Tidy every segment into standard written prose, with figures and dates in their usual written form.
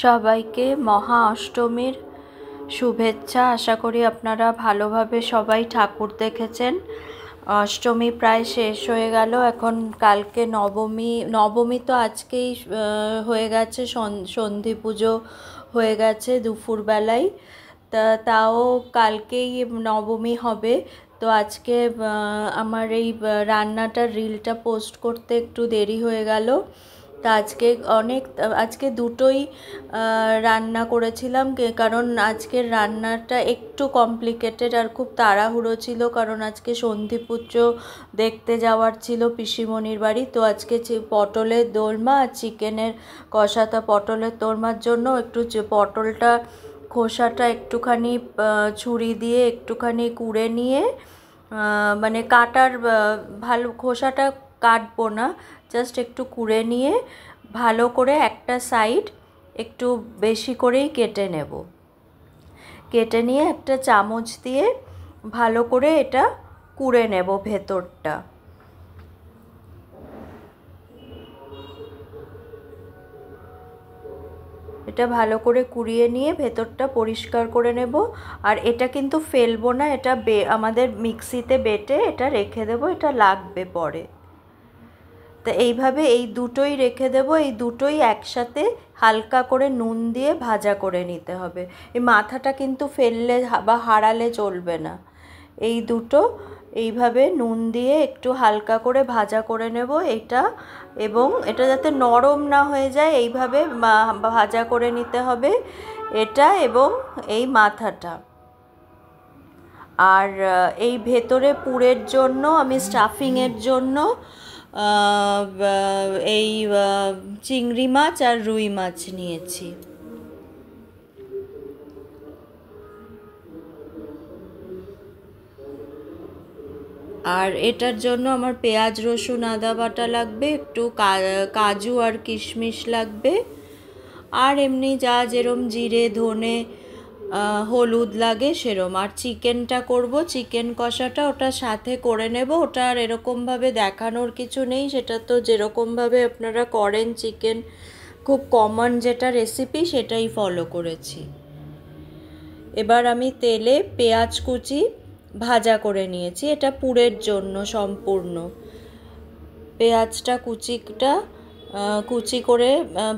সবাইকে মহা অষ্টমীর শুভেচ্ছা। আশা করি আপনারা ভালোভাবে সবাই ঠাকুর দেখেছেন। অষ্টমী প্রায় শেষ হয়ে গেল, এখন কালকে নবমী। নবমী তো আজকেই হয়ে গেছে, সন্ধি পুজো হয়ে গেছে দুপুরবেলায়। তাও কালকেই নবমী হবে। তো আজকে আমার এই রান্নাটার রিলটা পোস্ট করতে একটু দেরি হয়ে গেল। তা আজকে দুটোই রান্না করেছিলাম, কারণ আজকের রান্নাটা একটু কমপ্লিকেটেড আর খুব তাড়াহুড়ো ছিল, কারণ আজকে সন্ধি পুজো দেখতে যাওয়ার ছিল পিসিমণির বাড়ি। তো আজকে পটলের দোলমা আর চিকেনের কষাটা। পটলের দোলমার জন্য একটু পটলটা খোসাটা একটুখানি ছুরি দিয়ে একটুখানি কুড়ে নিয়ে, মানে কাটার ভালো খোসাটা কাটবো না, জাস্ট একটু কুড়ে নিয়ে ভালো করে একটা সাইড একটু বেশি করেই কেটে নেব। কেটে নিয়ে একটা চামচ দিয়ে ভালো করে এটা কুড়ে নেব ভেতরটা। এটা ভালো করে কুড়িয়ে নিয়ে ভেতরটা পরিষ্কার করে নেব। আর এটা কিন্তু ফেলবো না, এটা আমাদের মিক্সিতে বেটে এটা রেখে দেবো, এটা লাগবে পরে। তো এইভাবে এই দুটোই রেখে দেব, এই দুটোই একসাথে হালকা করে নুন দিয়ে ভাজা করে নিতে হবে। এই মাথাটা কিন্তু ফেললে বা হারালে চলবে না। এই দুটো এইভাবে নুন দিয়ে একটু হালকা করে ভাজা করে নেব এটা, এবং এটা যাতে নরম না হয়ে যায় এইভাবে ভাজা করে নিতে হবে এটা এবং এই মাথাটা। আর এই ভেতরে পুরের জন্য আমি স্টাফিংয়ের জন্য এই চিংড়ি মাছ আর রুই মাছ নিয়েছি। আর এটার জন্য আমার পেঁয়াজ রসুন আদা বাটা লাগবে, একটু কাজু আর কিশমিশ লাগবে, আর এমনি যা যেরম জিরে ধনে হলুদ লাগে সেরম। আর চিকেনটা করব, চিকেন কষাটা ওটা সাথে করে নেব। ওটা আর এরকমভাবে দেখানোর কিছু নেই, সেটা তো যেরকমভাবে আপনারা করেন চিকেন, খুব কমন যেটা রেসিপি সেটাই ফলো করেছি। এবার আমি তেলে পেঁয়াজ কুচি ভাজা করে নিয়েছি, এটা পুরের জন্য সম্পূর্ণ। পেঁয়াজটা কুচি করে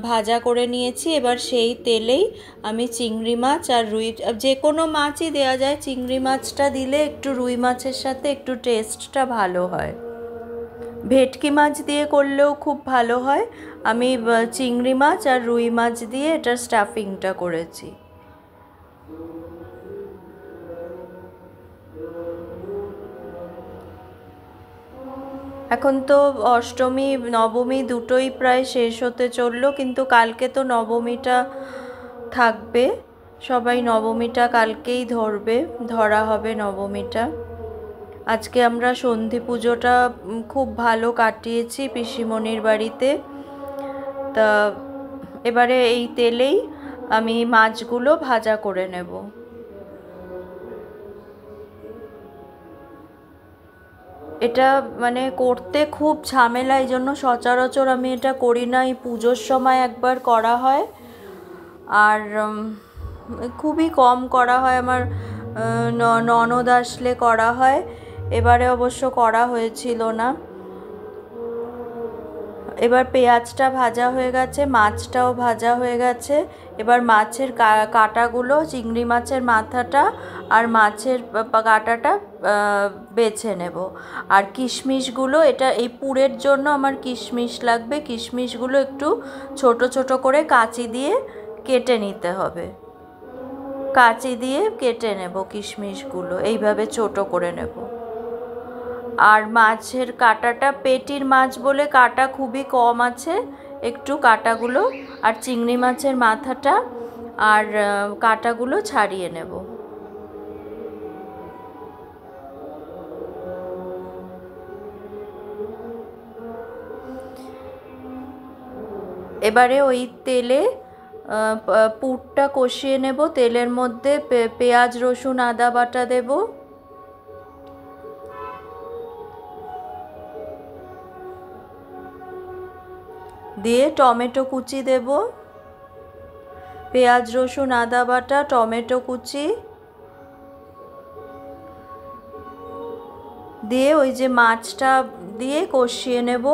ভাজা করে নিয়েছি। এবার সেই তেলেই আমি চিংড়ি মাছ আর রুই, যে কোনো মাছই দেওয়া যায়, চিংড়ি মাছটা দিলে একটু রুই মাছের সাথে একটু টেস্টটা ভালো হয়। ভেটকি মাছ দিয়ে করলেও খুব ভালো হয়। আমি চিংড়ি মাছ আর রুই মাছ দিয়ে এটার স্টাফিংটা করেছি। এখন তো অষ্টমী নবমী দুটোই প্রায় শেষ হতে চললো, কিন্তু কালকে তো নবমীটা থাকবে। সবাই নবমীটা কালকেই ধরা হবে নবমীটা। আজকে আমরা সন্ধি পুজোটা খুব ভালো কাটিয়েছি পিসিমণির বাড়িতে। তা এবারে এই তেলেই আমি মাছগুলো ভাজা করে নেব। এটা মানে করতে খুব ঝামেলা, এই জন্য সচরাচর আমি এটা করি না। এই পুজোর সময় একবার করা হয়, আর খুবই কম করা হয়। আমার ননদ আসলে করা হয়, এবারে অবশ্য করা হয়েছিল না। এবার পেঁয়াজটা ভাজা হয়ে গেছে, মাছটাও ভাজা হয়ে গেছে। এবার মাছের কাঁটাগুলো, চিংড়ি মাছের মাথাটা আর মাছের কাঁটাটা বেছে নেব। আর কিশমিশগুলো, এটা এই পুরের জন্য আমার কিশমিশ লাগবে, কিশমিশগুলো একটু ছোট ছোট করে কাঁচি দিয়ে কেটে নিতে হবে। কাঁচি দিয়ে কেটে নেব কিশমিশগুলো, এইভাবে ছোট করে নেব। আর মাছের কাঁটাটা, পেটির মাছ বলে কাঁটা খুবই কম আছে, একটু কাঁটাগুলো আর চিংড়ি মাছের মাথাটা আর কাঁটাগুলো ছাড়িয়ে নেব। এবারে ওই তেলে পুরটা কষিয়ে নেব। তেলের মধ্যে পেঁয়াজ রসুন আদা বাটা দেব, দিয়ে টমেটো কুচি দেব, পেঁয়াজ রসুন আদা বাটা, টমেটো কুচি দিয়ে ওই যে মাছটা দিয়ে কষিয়ে নেব।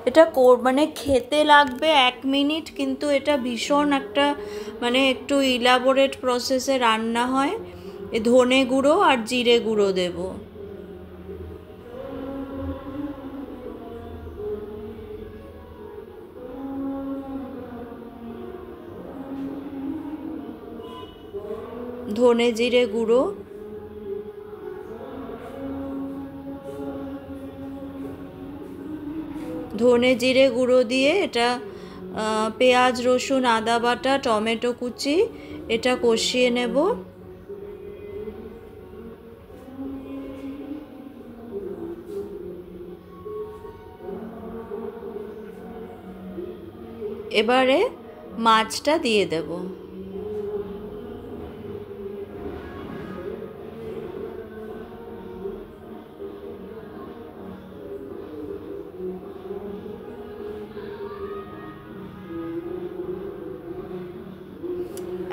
এটা মানে খেতে লাগবে 1 মিনিট, কিন্তু এটা ভীষণ একটা মানে একটু ইলাবোরেট প্রসেসে রান্না হয়। ধনে গুঁড়ো আর জিরে গুঁড়ো দেব। ধনে জিরে গুঁড়ো, ধনে জিরে গুঁড়ো দিয়ে এটা পেঁয়াজ রসুন আদা বাটা টমেটো কুচি এটা কষিয়ে নেব। এবারে মাছটা দিয়ে দেব।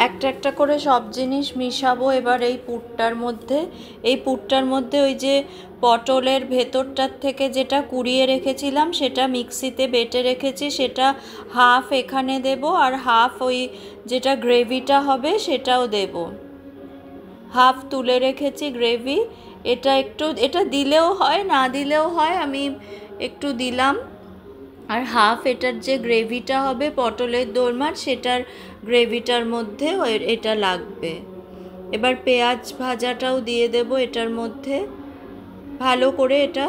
একটা একটা করে সব জিনিস মিশাবো এবার এই পুরটার মধ্যে। এই পুরটার মধ্যে ওই যে পটলের ভেতরটার থেকে যেটা কুড়িয়ে রেখেছিলাম সেটা মিক্সিতে বেটে রেখেছি, সেটা হাফ এখানে দেব, আর হাফ ওই যেটা গ্রেভিটা হবে সেটাও দেব। হাফ তুলে রেখেছি গ্রেভি, এটা দিলেও হয় না দিলেও হয়, আমি একটু দিলাম। আর হাফ এটার যে গ্রেভিটা হবে পটলের দোরমার, সেটার গ্রেভিটার মধ্যে এটা লাগবে। এবার পেঁয়াজ ভাজাটাও দিয়ে দেব এটার মধ্যে। ভালো করে এটা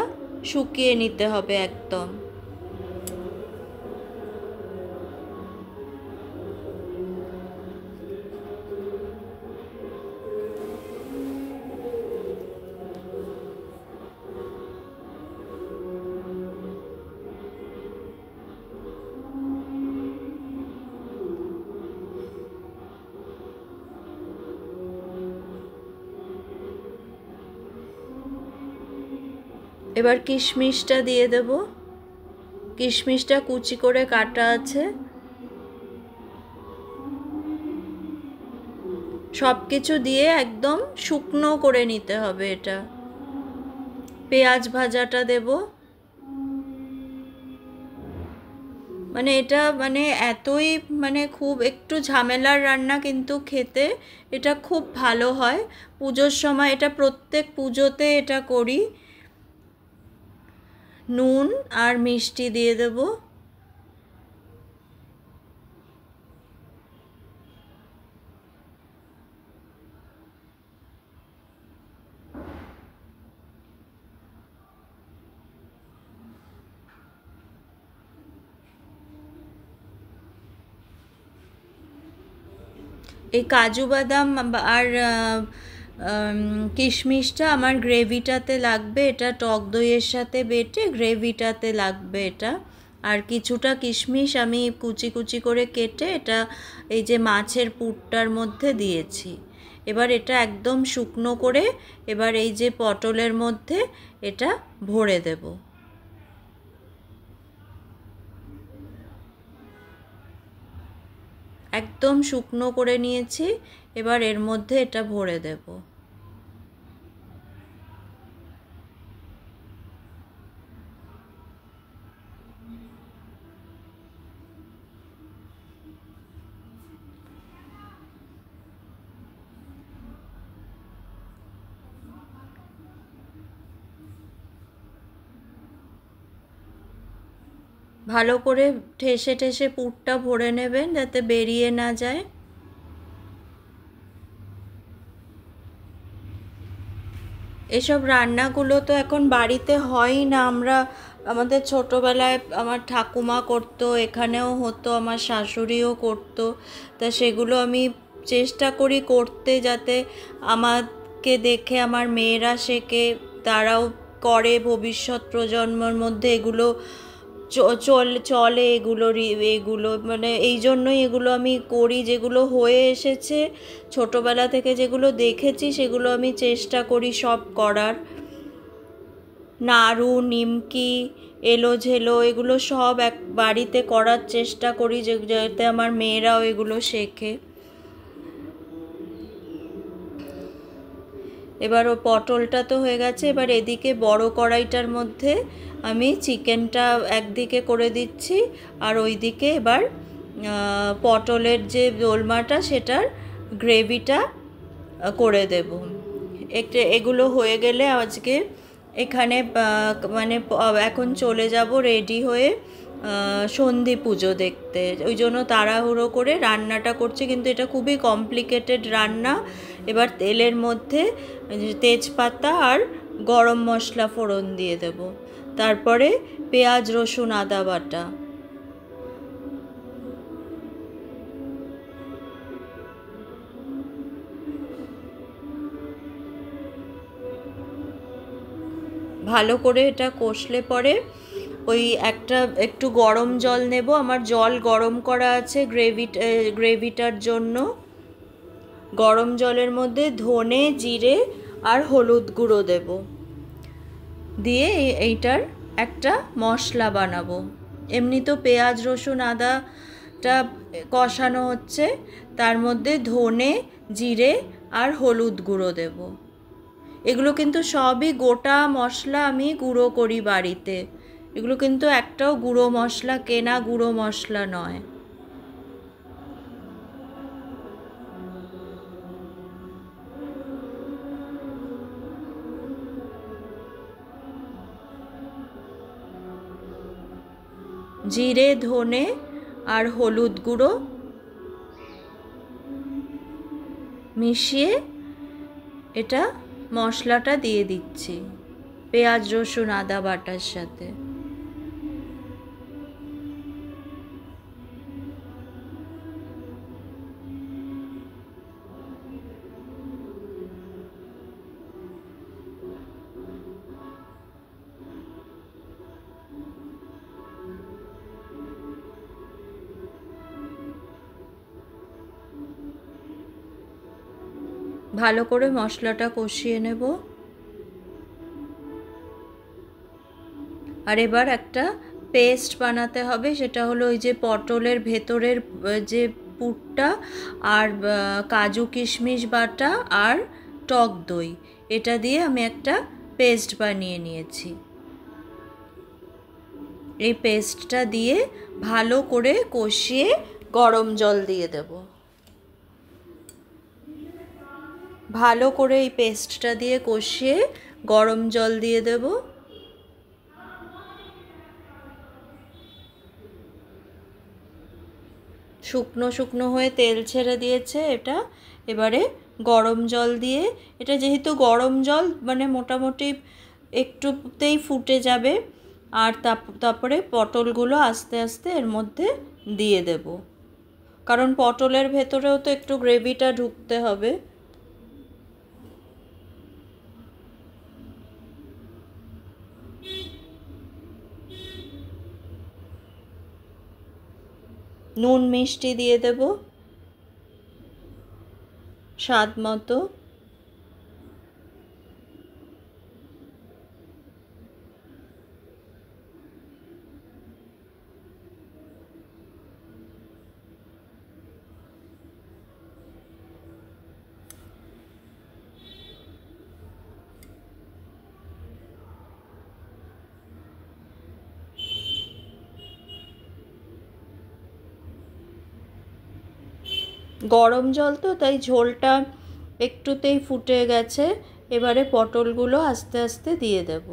শুকিয়ে নিতে হবে একদম। এবার কিশমিশটা দিয়ে দেব। কিশমিশটা কুচি করে কাটা আছে। সব কিছু দিয়ে একদম শুকনো করে নিতে হবে এটা। পেঁয়াজ ভাজাটা দেব। মানে এটা মানে এতই মানে খুব একটু ঝামেলার রান্না, কিন্তু খেতে এটা খুব ভালো হয়। পুজোর সময় এটা প্রত্যেক পুজোতে এটা করি। নুন আর মিষ্টি দিয়ে দেব। এই কাজু বাদাম আর কিশমিশটা আমার গ্রেভিটাতে লাগবে, এটা টক দইয়ের সাথে বেটে গ্রেভিটাতে লাগবে এটা। আর কিছুটা কিশমিশ আমি কুচি কুচি করে কেটে এটা এই যে মাছের পুরটার মধ্যে দিয়েছি। এবার এটা একদম শুকনো করে এবার এই যে পটলের মধ্যে এটা ভরে দেব। একদম শুকনো করে নিয়েছি, এবার এর মধ্যে এটা ভরে দেব। ভালো করে ঠেসে ঠেসে পুরটা ভরে নেবেন যাতে বেরিয়ে না যায়। এসব রান্নাগুলো তো এখন বাড়িতে হয়ই না। আমাদের ছোটোবেলায় আমার ঠাকুমা করতো, এখানেও হতো, আমার শাশুড়িও করতো। তা সেগুলো আমি চেষ্টা করি করতে, যাতে আমাকে দেখে আমার মেয়েরা শেখে, তারাও করে, ভবিষ্যৎ প্রজন্মের মধ্যে এগুলো চলে। এগুলো মানে এই জন্যই এগুলো আমি করি, যেগুলো হয়ে এসেছে ছোটোবেলা থেকে, যেগুলো দেখেছি সেগুলো আমি চেষ্টা করি সব করার। নাড়ু, নিমকি, এলো ঝেলো এগুলো সব এক বাড়িতে করার চেষ্টা করি, যাতে আমার মেয়েরাও এগুলো শেখে। এবার ও পটলটা তো হয়ে গেছে, এবার এদিকে বড় কড়াইটার মধ্যে আমি চিকেনটা একদিকে করে দিচ্ছি, আর ওইদিকে এবার পটলের যে দোলমাটা সেটার গ্রেভিটা করে দেব। একটা এগুলো হয়ে গেলে আজকে এখানে মানে এখন চলে যাব রেডি হয়ে সন্ধি পুজো দেখতে। ওই জন্য তাড়াহুড়ো করে রান্নাটা করছি, কিন্তু এটা খুবই কমপ্লিকেটেড রান্না। এবার তেলের মধ্যে তেজপাতা আর গরম মশলা ফোড়ন দিয়ে দেব, তারপরে পেঁয়াজ, রসুন, আদা বাটা। ভালো করে এটা কষলে পরে ওই একটু গরম জল নেব, আমার জল গরম করা আছে গ্রেভিটার জন্য। গরম জলের মধ্যে ধনে, জিরে আর হলুদ গুঁড়ো দেব, দিয়ে এইটার একটা মশলা বানাবো। এমনি তো পেঁয়াজ, রসুন, আদাটা কষানো হচ্ছে, তার মধ্যে ধনে, জিরে আর হলুদ গুঁড়ো দেব। এগুলো কিন্তু সবই গোটা মশলা, আমি গুঁড়ো করি বাড়িতে। এগুলো কিন্তু একটাও গুঁড়ো মশলা, কেনা গুঁড়ো মশলা নয়। জিরে, ধনে আর হলুদ গুঁড়ো মিশিয়ে এটা মশলাটা দিয়ে দিচ্ছি পেঁয়াজ, রসুন, আদা বাটার সাথে। ভালো করে মশলাটা কষিয়ে নেব। আর এবার একটা পেস্ট বানাতে হবে, সেটা হলো ওই যে পটলের ভেতরের যে পুরটা আর কাজু কিশমিশ বাটা আর টক দই, এটা দিয়ে আমি একটা পেস্ট বানিয়ে নিয়েছি। এই পেস্টটা দিয়ে ভালো করে কষিয়ে গরম জল দিয়ে দেব। ভালো করে এই পেস্টটা দিয়ে কষিয়ে গরম জল দিয়ে দেব। শুকনো শুকনো হয়ে তেল ছেড়ে দিয়েছে এটা। এবারে গরম জল দিয়ে, এটা যেহেতু গরম জল মানে মোটামুটি একটুতেই ফুটে যাবে, আর তারপরে পটলগুলো আস্তে আস্তে এর মধ্যে দিয়ে দেব, কারণ পটলের ভেতরেও তো একটু গ্রেভিটা ঢুকতে হবে। নুন মিষ্টি দিয়ে দেব স্বাদ মতো। গরম জল তো, তাই ঝোলটা একটুতেই ফুটে গেছে। এবারে পটলগুলো আস্তে আস্তে দিয়ে দেব।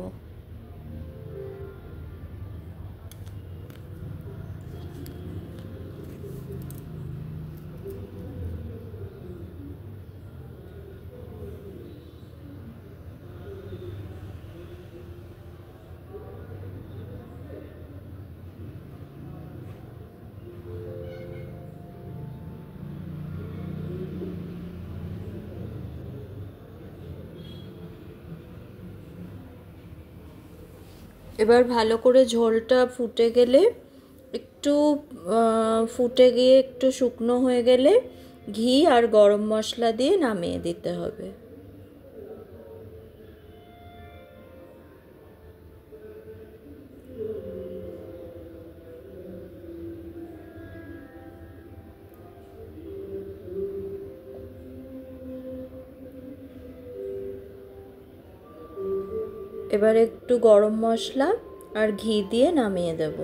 এবার ভালো করে ঝোলটা ফুটে গেলে, একটু ফুটে গিয়ে একটু শুকনো হয়ে গেলে ঘি আর গরম মশলা দিয়ে নামিয়ে দিতে হবে। এবার একটু গরম মশলা আর ঘি দিয়ে নামিয়ে দেব।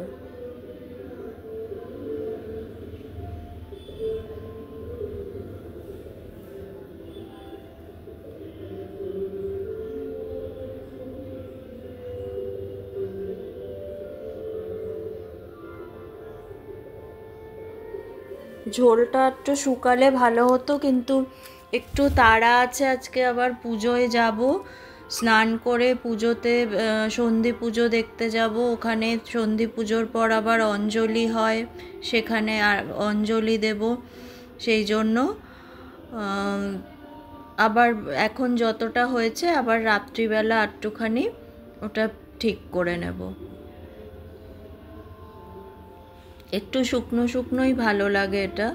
ঝোলটা একটু শুকালে ভালো হতো, কিন্তু একটু তাড়া আছে, আজকে আবার পুজোয় যাব, স্নান করে পুজোতে সন্ধি পুজো দেখতে যাব। ওখানে সন্ধি পুজোর পর আবার অঞ্জলি হয়, সেখানে আর অঞ্জলি দেব। সেই জন্য আবার এখন যতটা হয়েছে আবার রাত্রিবেলা একটুখানি ওটা ঠিক করে নেব। একটু শুকনো শুকনোই ভালো লাগে এটা।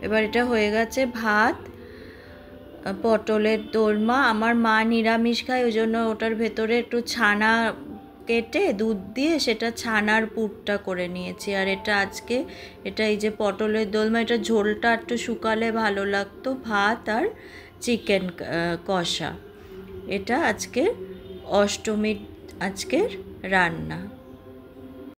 এবার এটা হয়ে গেছে। ভাত, পটলের দোলমা, আমার মা নিরামিষ খায়, ওই জন্য ওটার ভেতরে একটু ছানা কেটে দুধ দিয়ে সেটা ছানার পুরটা করে নিয়েছি। আর এটা আজকে এটা এই যে পটলের দোলমা, এটা ঝোলটা একটু শুকালে ভালো লাগতো। ভাত আর চিকেন কষা, এটা আজকে অষ্টমীর আজকের রান্না।